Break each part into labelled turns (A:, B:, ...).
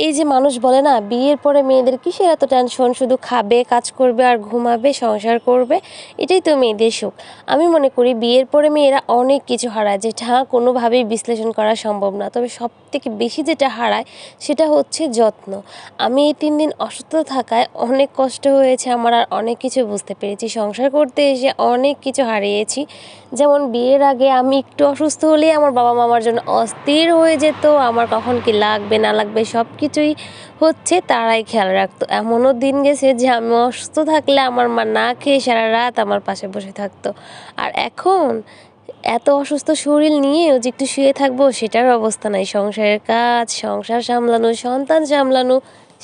A: এই যে মানুষ বলে না বিয়ের পরে মেয়েদের কিসের এত টেনশন, শুধু খাবে, কাজ করবে আর ঘুমাবে, সংসার করবে, এটাই তো মেয়েদের সুখ। আমি মনে করি বিয়ের পরে মেয়েরা অনেক কিছু হারায়, যেটা কোনোভাবেই বিশ্লেষণ করা সম্ভব না। তবে সব থেকে বেশি যেটা হারায় সেটা হচ্ছে যত্ন। আমি এই 3 দিন অসুস্থ থাকায় অনেক কষ্ট হয়েছে আমার, আর অনেক কিছু বুঝতে পেরেছি। সংসার করতে এসে অনেক কিছু হারিয়েছি। যেমন বিয়ের আগে আমি একটু অসুস্থ হলেই আমার বাবা মা আমার জন্য অস্থির হয়ে যেত, আমার কখন কি লাগবে না লাগবে সব কিছুই হচ্ছে তারাই খেয়াল রাখতো। এমনও দিন গেছে যে আমি অসুস্থ থাকলে আমার মা না খেয়ে সারা রাত আমার পাশে বসে থাকতো। আর এখন এত অসুস্থ শরীর নিয়েও যে একটু শুয়ে থাকবো সেটার অবস্থা নাই। সংসারের কাজ, সংসার সামলানো, সন্তান সামলানো,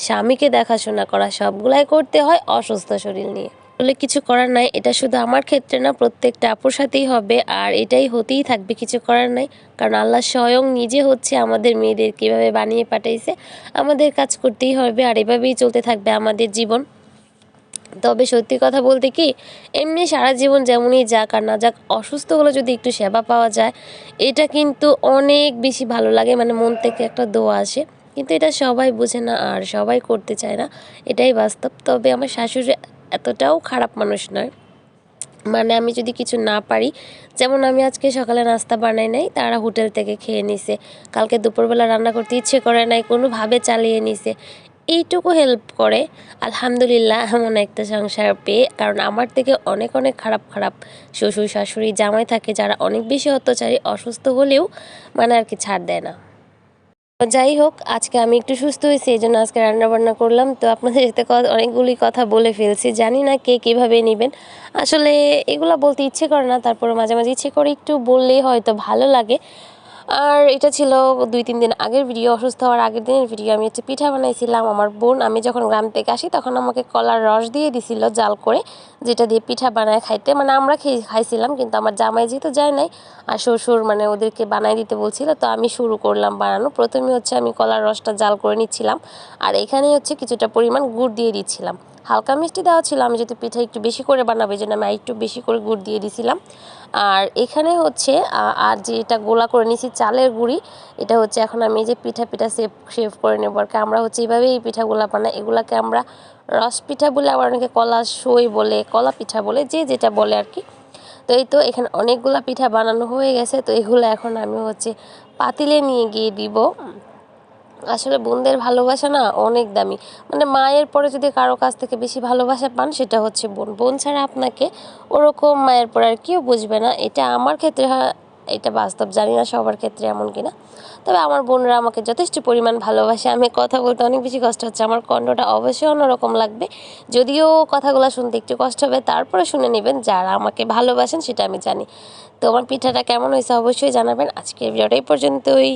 A: স্বামীকে দেখাশোনা করা, সবগুলাই করতে হয় অসুস্থ শরীর নিয়ে। বলে কিছু করার নাই, এটা শুধু আমার ক্ষেত্রে না, প্রত্যেকটা আপুর সাথেই হবে, আর এটাই হতেই থাকবে, কিছু করার নাই। কারণ আল্লাহ স্বয়ং নিজে হচ্ছে আমাদের মেয়েদের কীভাবে বানিয়ে পাঠাইছে, আমাদের কাজ করতেই হবে, আর এভাবেই চলতে থাকবে আমাদের জীবন। তবে সত্যি কথা বলতে কি, এমনি সারা জীবন যেমনই যাক আর না যাক, অসুস্থ হলে যদি একটু সেবা পাওয়া যায় এটা কিন্তু অনেক বেশি ভালো লাগে, মানে মন থেকে একটা দোয়া আসে। কিন্তু এটা সবাই বুঝে না আর সবাই করতে চায় না, এটাই বাস্তব। তবে আমার শাশুড়ি এতটাও খারাপ মানুষ নয়, মানে আমি যদি কিছু না পারি, যেমন আমি আজকে সকালে নাস্তা বানাই নাই, তারা হোটেল থেকে খেয়ে নিছে। কালকে দুপুরবেলা রান্না করতে ইচ্ছে করে নাই, কোনোভাবে চালিয়ে নিছে। এইটুকু হেল্প করে, আলহামদুলিল্লাহ এমন একটা সংসার পেয়ে। কারণ আমার থেকে অনেক অনেক খারাপ খারাপ শ্বশুর শাশুড়ি জামাই থাকে, যারা অনেক বেশি অত্যাচারী, অসুস্থ হলেও মানে আর কি ছাড় দেয় না। যাই হোক, আজকে আমি একটু সুস্থ হয়েছি, এই জন্য আজকে রান্নাবান্না করলাম। তো আপনাদের সাথে অনেকগুলি কথা বলে ফেলছি, জানি না কে কীভাবে নেবেন। আসলে এগুলো বলতে ইচ্ছে করে না, তারপরে মাঝে মাঝে ইচ্ছে করে একটু বললেই হয়তো ভালো লাগে। আর এটা ছিল 2-3 দিন আগের ভিডিও, অসুস্থ হওয়ার আগের দিনের ভিডিও। আমি হচ্ছে পিঠা বানাইছিলাম। আমার বোন, আমি যখন গ্রাম থেকে আসি তখন আমাকে কলার রস দিয়ে দিছিল জাল করে, যেটা দিয়ে পিঠা বানায় খাইতে। মানে আমরা খাইছিলাম, কিন্তু আমার জামাই যেহেতু যায় নাই আর শ্বশুর মানে ওদেরকে বানাই দিতে বলছিল, তো আমি শুরু করলাম বানানো। প্রথমে হচ্ছে আমি কলার রসটা জাল করে নিচ্ছিলাম, আর এখানে হচ্ছে কিছুটা পরিমাণ গুড় দিয়ে দিচ্ছিলাম। হালকা মিষ্টি দেওয়া ছিল, আমি যদি পিঠা একটু বেশি করে বানাবো এই জন্য আমি একটু বেশি করে গুড় দিয়ে দিছিলাম। আর এখানে হচ্ছে আর যেটা গোলা করে নিয়েছি চালের গুঁড়ি, এটা হচ্ছে এখন আমি এই যে পিঠা শেভ করে নেব। আর কি আমরা হচ্ছে এইভাবেই এই পিঠাগুলা বানাই। এগুলাকে আমরা রস পিঠা বলে, আবার অনেকে কলা সই বলে, কলা পিঠা বলে, যে যেটা বলে আর কি। তো এই তো এখানে অনেকগুলা পিঠা বানানো হয়ে গেছে। তো এগুলো এখন আমি হচ্ছে পাতিলে নিয়ে গিয়ে দিব। আসলে বোনদের ভালোবাসা না অনেক দামি, মানে মায়ের পরে যদি কারো কাছ থেকে বেশি ভালোবাসা পান সেটা হচ্ছে বোন। বোন ছাড়া আপনাকে ওরকম মায়ের পরে আর কেউ বুঝবে না। এটা আমার ক্ষেত্রে হয়, এটা বাস্তব, জানি না সবার ক্ষেত্রে এমন কিনা। তবে আমার বোনরা আমাকে যথেষ্ট পরিমাণ ভালোবাসে। আমি কথা বলতে অনেক বেশি কষ্ট হচ্ছে, আমার কণ্ঠটা অবশ্যই অন্যরকম লাগবে, যদিও কথাগুলো শুনতে একটু কষ্ট হবে, তারপরে শুনে নেবেন। যারা আমাকে ভালোবাসেন সেটা আমি জানি। তো আমার পিঠাটা কেমন হয়েছে অবশ্যই জানাবেন। আজকের ভিডিওটা এই পর্যন্তই।